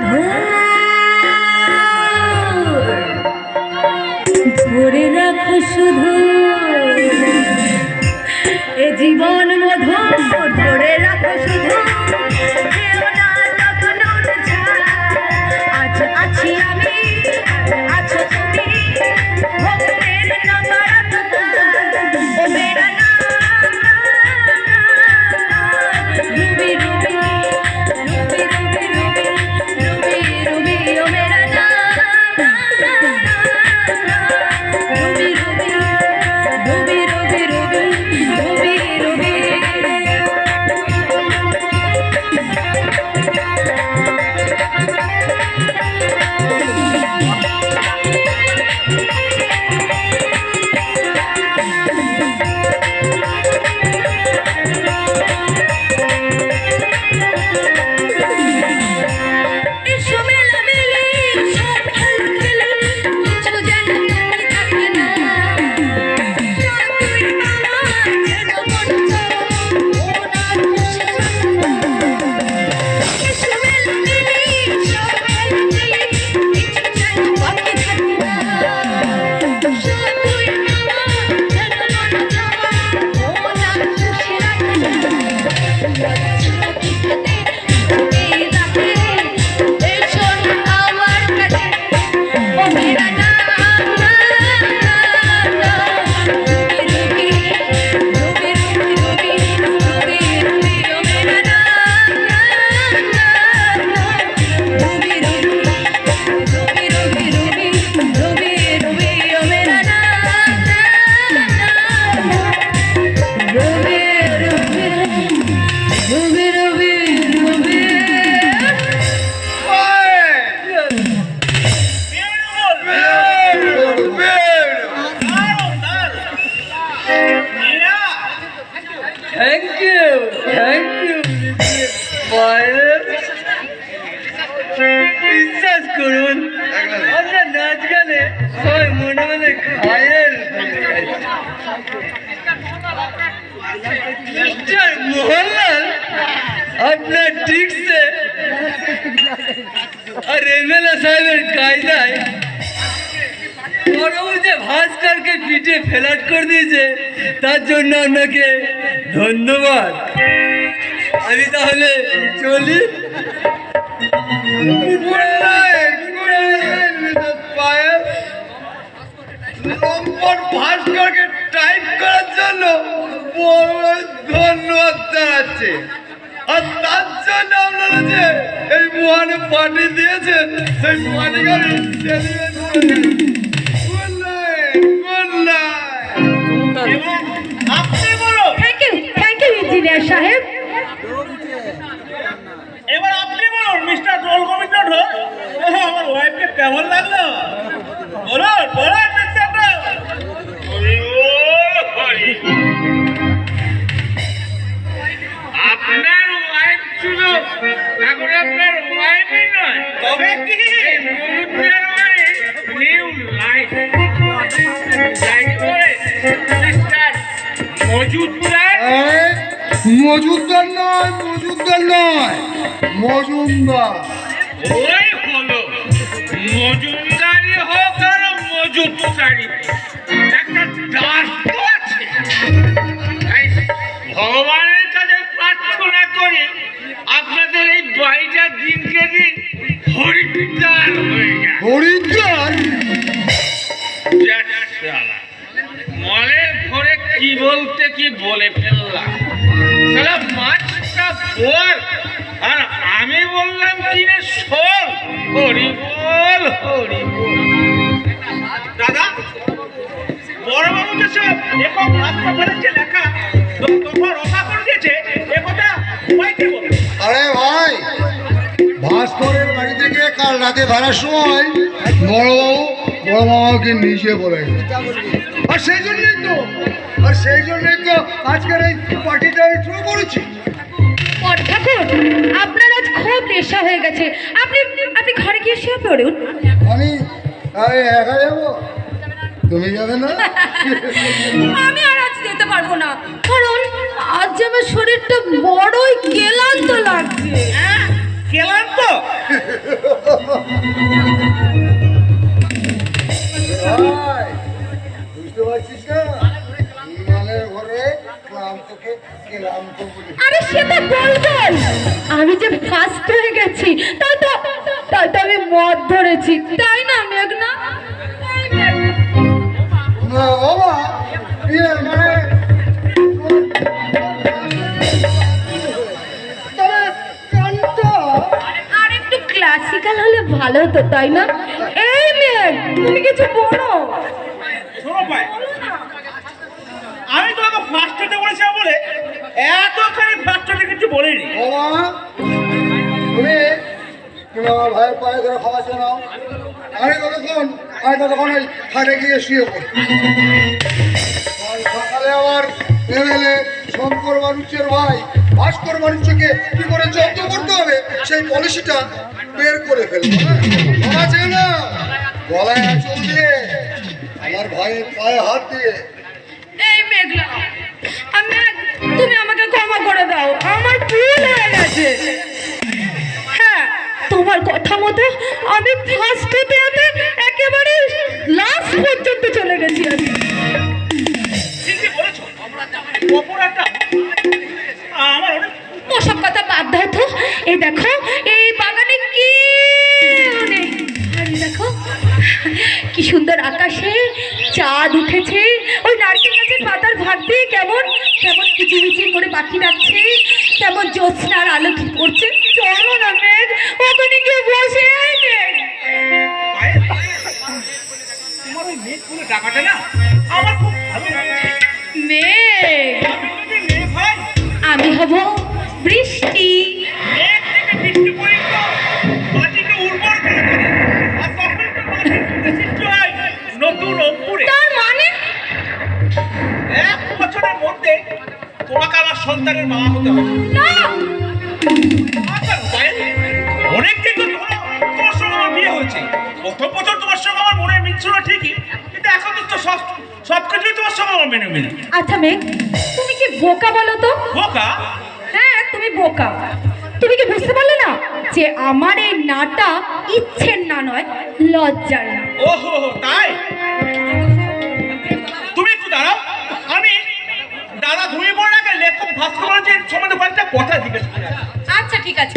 মধুর ধরে রাখো শুধু এ জীবন মধুর ধরে রাখো শুধু আজ আছি আমি আছো তুমি ভক্তের নামারাত ও মেরা Ruby Ruby Ruby Ruby Ruby Ruby ও মেরা Ruby Ruby Ruby Ruby Ruby Ruby বিশ্বাস করুন আমরা নাচ গানে সবাই মনে মনে খায়ের মিস্টার মোহনলাল আপনার ট্রিক্সে আর এমএলএ সাহেবের কায়দায় বড় যে ভাস্করকে পিঠে ফ্ল্যাট করে দিয়েছে তার জন্য আপনাকে ধন্যবাদ। আমি তাহলে চলি। ভাস্করকে টাইপ করার জন্য ধন্যবাদ জানাচ্ছি আর তার জন্য আপনারা যে এই মহানে পার্টি দিয়েছেন সেই পার্টি গাড়ি আপনি বলুন। থ্যাংক ইউ ইঞ্জিনিয়ার সাহেব। এবার আপনি বলুন মিস্টার রোল গোবিন্দ ঢোল আমার ওয়াইফকে কেমন লাগলো বলুন বলুন আপনার ওয়াইফ ছিল এখন আপনার ওয়াইফই নয় তবে কি নিউ লাইফ মজুদার মজুমদার নয় মজুমদার ওই হলো মজুমদারি হোক আর মজুদারি একটা দাস তো আছে। ভগবানের কাছে প্রার্থনা করি আপনাদের এই বাড়িটা দিনকে দিন হরিদ্বার হয়ে যায়। হরিদ্বার মলের ঘরে কি বলতে কি বলে ফেললাম সালা মাছটা বল আর আমি বললাম কি রে শোন হরি বল হরি বল। দাদা বড়বাবু যে সব একক রাজপাথরের যে লেখা তখন রক্ষা করে দিয়েছে এ কথা সবাইকে বলে। আরে ভাই ভাস্করের বাড়ি থেকে কাল রাতে ফেরার সময় বড়বাবুকে নিজে বলে আর সেই জন্যই তো আজকের এই পার্টিটা আমি শুরু করেছি। ঠাকুর আপনার আজ খুব নেশা হয়ে গেছে, আপনি আপনি ঘরে গিয়ে শুয়ে পড়ুন। আমি একা যাবো, তুমি যাবে না? আমি আর আজ যেতে পারবো না, কারণ আজ আমার শরীরটা বড়ই ক্লান্ত লাগছে। ক্লান্ত তাই তো আমি মদ ধরেছি, তাই না মেঘনা? এই মেঘনা। না বাবা, ইয়ে মানে তবে গানটা আর একটু ক্লাসিক্যাল হলে ভালো হতো, তাই না? এই মেঘ, তুমি কিছু বলো। শোনো ভাই, আমি তোমাকে ফার্স্ট হতে বলেছিলাম বলে এতখানি ফার্স্ট হতে কিছু বলিনি। বাবা তুমি তুমি আমার ভাইয়ের পায়ে ধরে খাওয়া শোনাও। আমি ততক্ষণ ওই খাটে গিয়ে শুয়ে পড়ি। কাল সকালে আবার এমএলএ শঙ্কর বাণিজ্যের ভাই ভাস্কর বাণিজ্যকে কি করে জব্দ করতে হবে সেই পলিসিটা বের করে ফেলবো। হ্যাঁ আছে না, গলায় আঁচল দিয়ে আমার ভাইয়ের পায়ে হাত দিয়ে। এই মেঘনা, তুমি আমাকে ক্ষমা করে দাও, আমার ভুল হয়ে গেছে। হ্যাঁ, তোমার কথা মতো আমি ফার্স্ট হতে হতে একেবারে লাস্ট পর্যন্ত চলে গেছি। আমি ঠিকই বলেছো, অপরাধটা আমার অনেক। ওসব কথা বাদ দাও তো। এই দেখো, এই বাগানে কেউ নেই। আর এই দেখো কি সুন্দর আকাশে চাঁদ উঠেছে, ওই নারকেল গাছের পাতার ভাগ দিয়ে কেমন কেমন কিচিমিচির করে পাখি ডাকছে, কেমন জ্যোৎস্নার আলো কি পড়ছে। চলো না মেঘ, ওখানে গিয়ে বসে। এই মেঘ, তোমার ওই মেঘ বলে ডাকাটা না আমার খুব ভালো লাগছে। মেঘ, আমি যদি মেঘ হয়, আমি হব বৃষ্টি। মেঘ থেকে বৃষ্টি পর্যন্ত মাটিকে উর্বর করে তোলে। আর তখন তো মাটির সৃষ্টি হয় নতুন অঙ্কুরে। তার মানে 1 বছরের মধ্যে তোমাকে আমার সন্তানের মা হতে হবে। না, আচ্ছা, অনেকদিন তো তোমার সঙ্গে আমার বিয়ে হয়েছে। প্রথম বছর তোমার সঙ্গে আমার মনে মিলছিল ঠিকই, কিন্তু এখন তো সবকিছুই তোমার সঙ্গে আমার মেনে মেনে। আচ্ছা মেঘ, তুমি কি বোকা বলো তো? বোকা? হ্যাঁ, তুমি বোকা। তুমি কি বুঝতে পারলে না যে আমার এই নাটা ইচ্ছের না নয়, লজ্জার না। ওহো, তাই? তুমি একটু দাঁড়াও, আমি দাদা ঘুমিয়ে পড়ে রাখে লেখক ভাস্কর বাণিজ্যের সম্বন্ধে কয়েকটা কথা জিজ্ঞেস করি। আচ্ছা ঠিক আছে।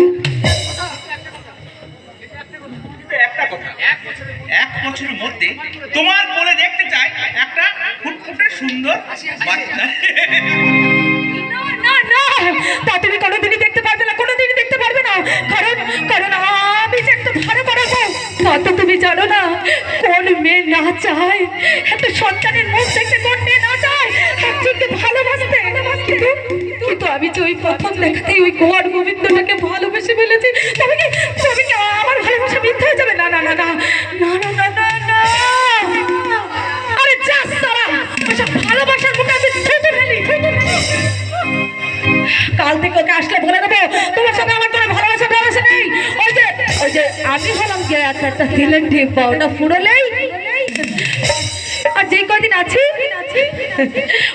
কিন্তু একটা কথা, 1 বছরের মধ্যে তোমার বলে দেখতে চাই একটা ফুটফুটে সুন্দর বাচ্চা। না না না, তা তুমি কোনোদিনই দেখতে পারবে না, কোনোদিনই দেখতে পারবে না। কারণ কারণ আমি যে একটা ভালো করাবো, তা তো তুমি জানো না। কোন মেয়ে না চায় একটা সন্তানের মুখ দেখতে, কোন মেয়ে না চায় একজনকে ভালোবাসতে। কিন্তু আমি যে ওই প্রথম দেখাতেই ওই গোয়ার গোবিন্দটাকে ভালোবেসে ফেলেছি, তবে কি আমার ভালোবাসা মিথ্যা হয়ে যাবে? না না না না না না না না না। আরে যা সারা, ওসব ভালোবাসার মুখে আমি ছুটে ফেলি। কাল থেকে ওকে আসলে বলে দেবো তোমার সঙ্গে আমার কোনো ভালোবাসা নেই। ওই যে আমি হলাম যে একটা দিলেন ঢেপা, ওটা ফুরলেই। আর যে কদিন আছি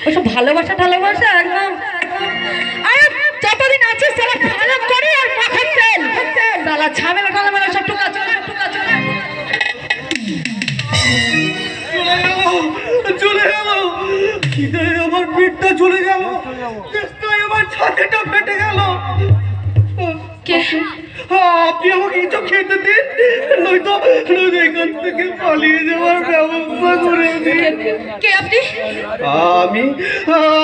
ওসব ভালোবাসা একদম। আরে যতদিন আছে সারা খারাপ করি আর মাখার তেল সালা ঝামেলা সব টুকা চলে। চলে গেল, আমার পেটটা চলে গেল, আমার ছাতিটা ফেটে গেল। কে? আপনি আমাকে কিছু খেতে দিন, নয়তো এখান থেকে পালিয়ে যাওয়ার ব্যবস্থা করে দিন। কে আপনি?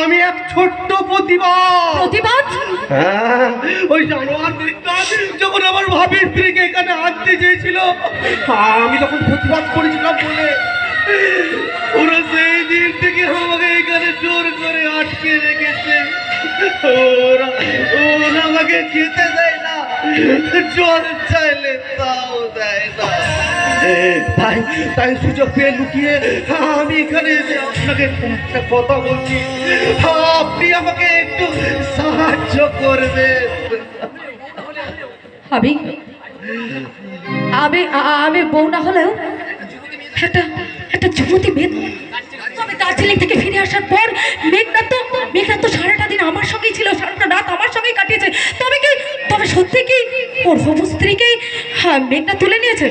আমি এক ছোট্ট প্রতিবাদ। হ্যাঁ, ওই জানোয়ার বিদ্যান যখন আমার ভাবির স্ত্রীকে এখানে আনতে চেয়েছিল, আমি তখন প্রতিবাদ করেছিলাম বলে ওরা সেই দিন থেকে আমাকে এখানে জোর করে আটকে রেখেছে। ওরা আমাকে যেতে দেয় না, জোর চাইলে তাও দেয় না। তাই সুযোগ পেয়ে লুকিয়ে আমি এখানে এসে আপনাকে একটা কথা বলছি, আপনি আমাকে একটু সাহায্য করবেন। আমি বউ না হলেও একটা যুবতী মেয়ে। তবে দার্জিলিং থেকে ফিরে আসার পর মেঘনা তো সারাটা দিন আমার সঙ্গেই ছিল, সারাটা রাত আমার সঙ্গেই কাটিয়েছে। তবে সত্যি কি ওর হবু স্ত্রীকে মেঘনা তুলে নিয়েছে?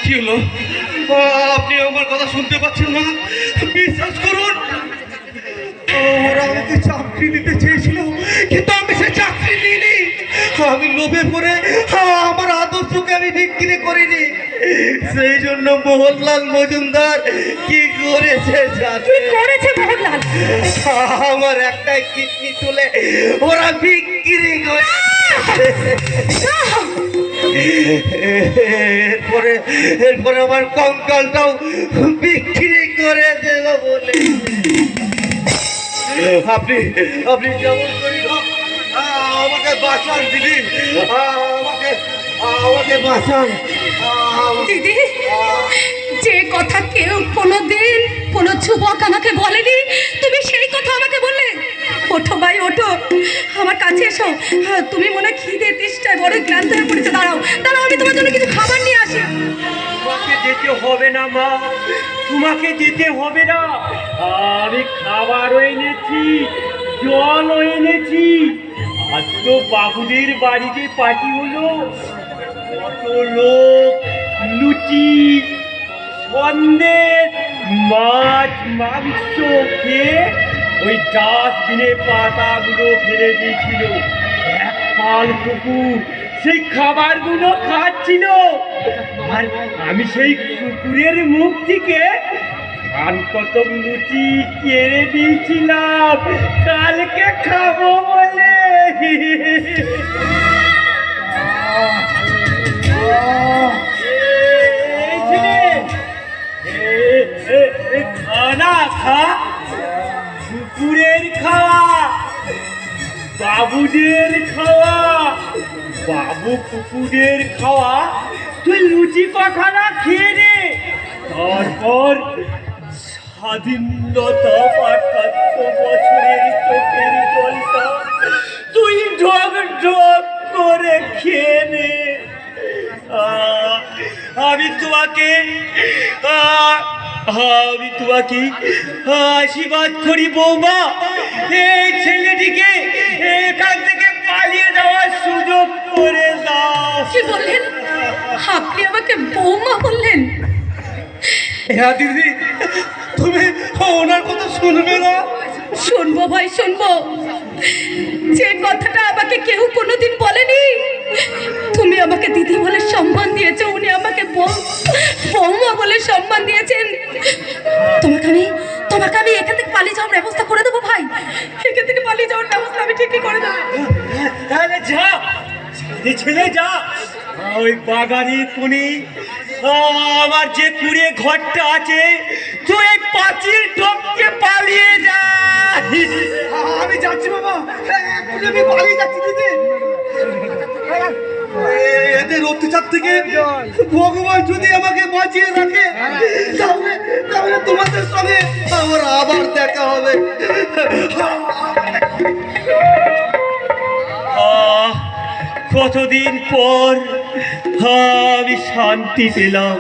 কি হলো? আপনি আমার কথা শুনতে পাচ্ছেন না? বিশ্বাস করুন, ওরা আমাকে চাকরি দিতে চেয়েছিল, কিন্তু আমি সে চাকরি দিইনি। আমি লোভে পড়ে আমার আদর্শকে আমি ঠিক বিক্রি করিনি। সেই জন্য মোহনলাল মজুমদার কি করেছে জানো? করেছে মোহনলাল? আমার একটাই কিডনি তুলে ওরা বিক্রি করে। এরপরে আমার কঙ্কালটাও বিক্রি করে দেব বলে। আপনি আপনি যেমন করি হোক, আমাকে বাঁচান দিদি, আমাকে বাঁচান। দিদি, যে কথা কেউ কোনোদিন কোনো যুবক আমাকে বলেনি, তুমি সেই কথা আমাকে বললে। ওঠো ভাই, ওঠো, আমার কাছে এসো। তুমি মনে খিদে তেষ্টায় বড় ক্লান্ত হয়ে পড়েছে। দাঁড়াও দাঁড়াও, আমি তোমার জন্য কিছু খাবার নিয়ে আসি। তোমাকে যেতে হবে না মা, তোমাকে যেতে হবে না। আমি খাবারও এনেছি, জলও এনেছি। আজ তো বাবুদের বাড়িতে পার্টি হলো, কত লোক লুচি সন্দেশ মাছ মাংস খেয়ে ওই ডাস্টবিনে পাতাগুলো ফেলে দিয়েছিল। এক পাল কুকুর সেই খাবারগুলো খাচ্ছিল, আর আমি সেই কুকুরের মুখ থেকে কান কত লুচি কেড়ে দিয়েছিলাম কালকে খাবো বলে। খানা খা, কুকুরের খাওয়া, বাবুদের খাওয়া, বাবু কুকুরের খাওয়া, তুই লুচি কখানা খেয়ে নে। তারপর স্বাধীনতা ৭৫ বছরের চোখের জলটা তুই ঢক ঢক করে খেয়ে নে। আমি তোমাকে আশীর্বাদ করি বৌমা, এই ছেলেটিকে এখান থেকে পালিয়ে যাওয়ার সুযোগ করে দাও। কি বললেন আপনি? আমাকে বৌমা বললেন? হ্যাঁ দিদি, তুমি ওনার কথা শুনবে না? শুনবো ভাই, শুনবো। যে কথাটা আমাকে কেউ কোনোদিন বলেনি। তুমি আমাকে দিদি বলে সম্মান দিয়েছো, উনি আমাকে বৌমা বলে সম্মান দিয়েছেন। তোমাকে আমি এখান থেকে পালিয়ে যাওয়ার ব্যবস্থা করে দেবো ভাই। এখান থেকে পালিয়ে যাওয়ার ব্যবস্থা আমি ঠিকই করে দেবো। তাহলে যা ছেলে যা, ওই বাগানের কোণে আমার যে কুড়ে ঘরটা আছে, তুই এই পাঁচিল টপকে পালিয়ে যা। আমি যাচ্ছি বাবা, আমি পালিয়ে যাচ্ছি দিদি। এদের অত্যাচার থেকে ভগবান যদি আমাকে বাঁচিয়ে রাখে, তাহলে তোমাদের সঙ্গে আমার আবার দেখা হবে। কতদিন পর আমি শান্তি পেলাম।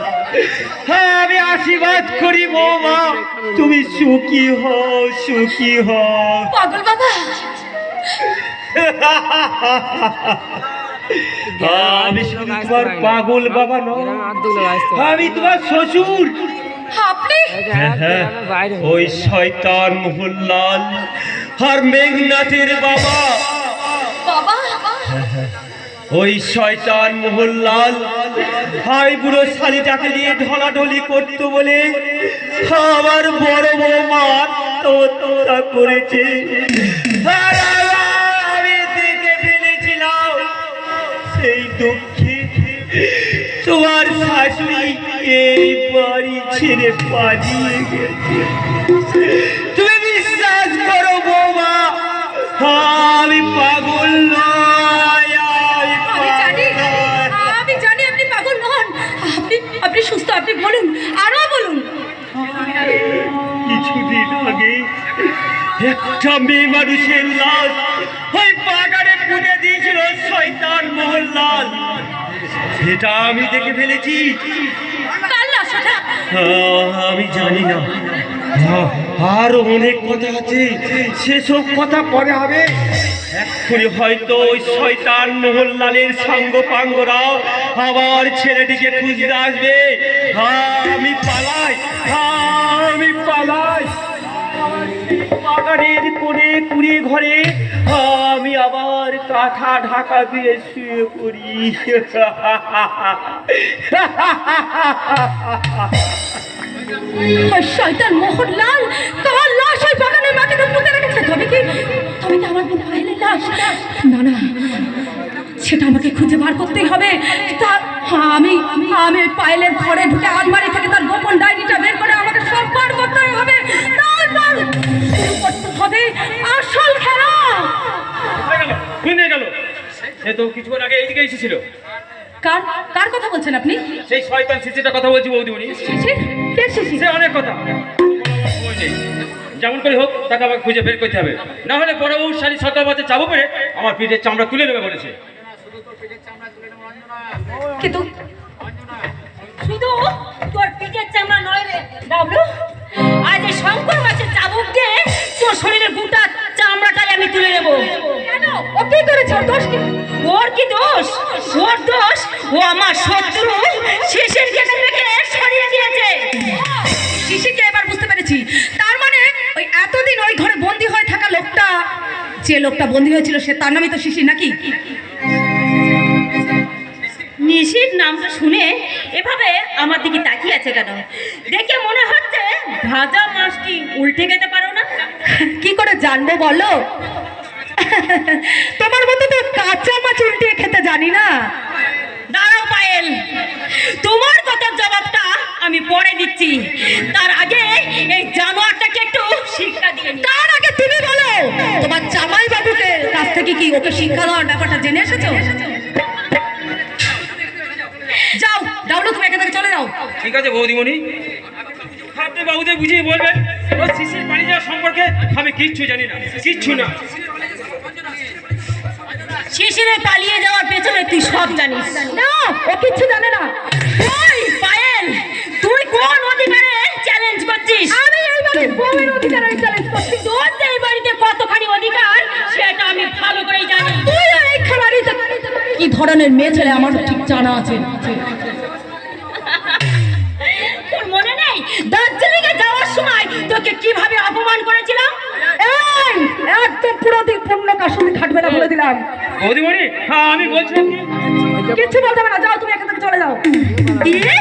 আমি আশীর্বাদ করি বৌমা, তুমি সুখী হও, সুখী হও। পাগল বাবা, আমি শুধু তোমার পাগল বাবা নয়, আমি তোমার শ্বশুর। আপনি? হ্যাঁ, ওই শয়তান মোহনলাল আর মেঘনাথের বাবা। বাবা, ওই শয়তান মোহনলাল ভাই বুড়ো শালিটাকে নিয়ে ঢলাঢলি করতো বলে আমার বড় বৌমা আত্মহত্যা করেছে। আর আমি দেখে ফেলেছিলাম, সেই দুঃখে তোমার শাশুড়ি এই বাড়ি ছেড়ে পালিয়ে গেছে। তুমি বিশ্বাস করো বৌমা, আমি পাগল নয়, আমি জানি আপনি পাগল নন। আপনি সুস্থ। আপনি বলুন, আরো বলুন। কিছুদিন আগে একটা মেয়ে মানুষের লাশ ওই বাগানে পুঁতে দিয়েছিল শয়তান মোহনলাল, সেটা আমি দেখে ফেলেছি। কার লাশ ওটা? আমি জানি না, আর অনেক কথা আছে, সেসব কথা পরে হবে। এক্ষুনি হয়তো ওই শয়তান মোহনলালের সাঙ্গপাঙ্গরা আবার ছেলেটিকে খুঁজতে আসবে। আমি পালাই, আমি পালাই। বাগানের কোণে কুড়ে ঘরে আমি আবার কাঁথা ঢাকা দিয়ে শুয়ে পড়ি। ওই শয়তান মোহনলাল কার লাশ ওই বাগানের মাটিতে পুঁতে রেখেছে? তবে কি আমার বোন পায়েলের লাশ? না না, সেটা আমাকে খুঁজে বার করতেই হবে। আমি ওই পায়েলের ঘরে ঢুকে আলমারি থেকে তার গোপন ডায়েরিটা বের করে আমাকে সব বার করতে হবে। তারপর শুরু করতে হবে আসল খেলা। শুনে গেল সে তো কিছুক্ষণ আগে এইদিকে এসেছিল। কার কার কথা বলছেন আপনি? সেই শয়তান শিশিরটার কথা বলছি বৌদিমণি। শিশির? কে শিশির? সে অনেক কথা, সময় নেই। যেমন করে হোক তাকে আমাকে খুঁজে বের করতে হবে, না হলে বড় বউ শাড়ি সকাল বাজে চাবো পেরে আমার পিঠের চামড়া তুলে নেবে বলেছে। কিন্তু শুধু তোর পিঠের চামড়া নয় রে ডাবলু, আজ এই শঙ্কর মাছের চাবুক দিয়ে তোর শরীরের গোটা চামড়াটাই আমি তুলে নেব। কেন? ও কি করেছে? ওর দোষ কি? ওর কি দোষ? ওর দোষ ও আমার শত্রু শিশিরকে দেখে সরিয়ে দিয়েছে। শিশিরকে এবার বুঝতে পেরেছি। তার মানে ওই এতদিন ওই ঘরে বন্দি হয়ে থাকা লোকটা, যে লোকটা বন্দি হয়েছিল সে, তার নামই তো শিশির নাকি? নিশির নামটা শুনে এভাবে আমার দিকে তাকিয়ে আছে কেন? দেখে মনে হচ্ছে ভাজা মাছটি উল্টে খেতে পারো না। কি করে জানবো বলো? তোমার মতো তো কাঁচা মাছ উল্টিয়ে খেতে জানি না। দাঁড়াও পায়েল, তোমার কথার জবাবটা আমি পরে দিচ্ছি। তার আগে এই জানোয়ারটাকে একটু শিক্ষা দিয়ে নি। তার আগে তুমি বলো, তোমার জামাই বাবুকে কাছ থেকে কি ওকে শিক্ষা দেওয়ার ব্যাপারটা জেনে এসেছো? যাও ডাবলু, তুমি এখান থেকে চলে যাও। ঠিক আছে বৌদিমণি, আপনি বাবুদের বুঝিয়ে বলবেন ও শিশির পানি যাওয়ার সম্পর্কে আমি কিচ্ছু জানি না, কিচ্ছু না। শিশিরে পালিয়ে যাওয়ার পেছনে তুই সব জানিস। না, ও কিচ্ছু জানে না। ওই পায়েল, তুই কোন অধিকারে চ্যালেঞ্জ করছিস? আমি এই বাড়ির বউয়ের অধিকারে চ্যালেঞ্জ করছি। তোর যে এই বাড়িতে কতখানি অধিকার সেটা আমি ভালো করেই জানি। তুই এই খাবারিতে কি ধরনের মেয়ে ছেলে আমার ঠিক জানা আছে। তোর মনে নেই দার্জিলিংয়ে যাওয়ার সময় তোকে কিভাবে অপমান করেছিলাম? এই একদম পুরো দিন পূর্ণ কাশুনি খাটবে না বলে দিলাম। বৌদিমণি, হ্যাঁ আমি বলছিলাম কি, কিচ্ছু বলতে হবে না, যাও তুমি এখান থেকে চলে যাও। ইয়ে,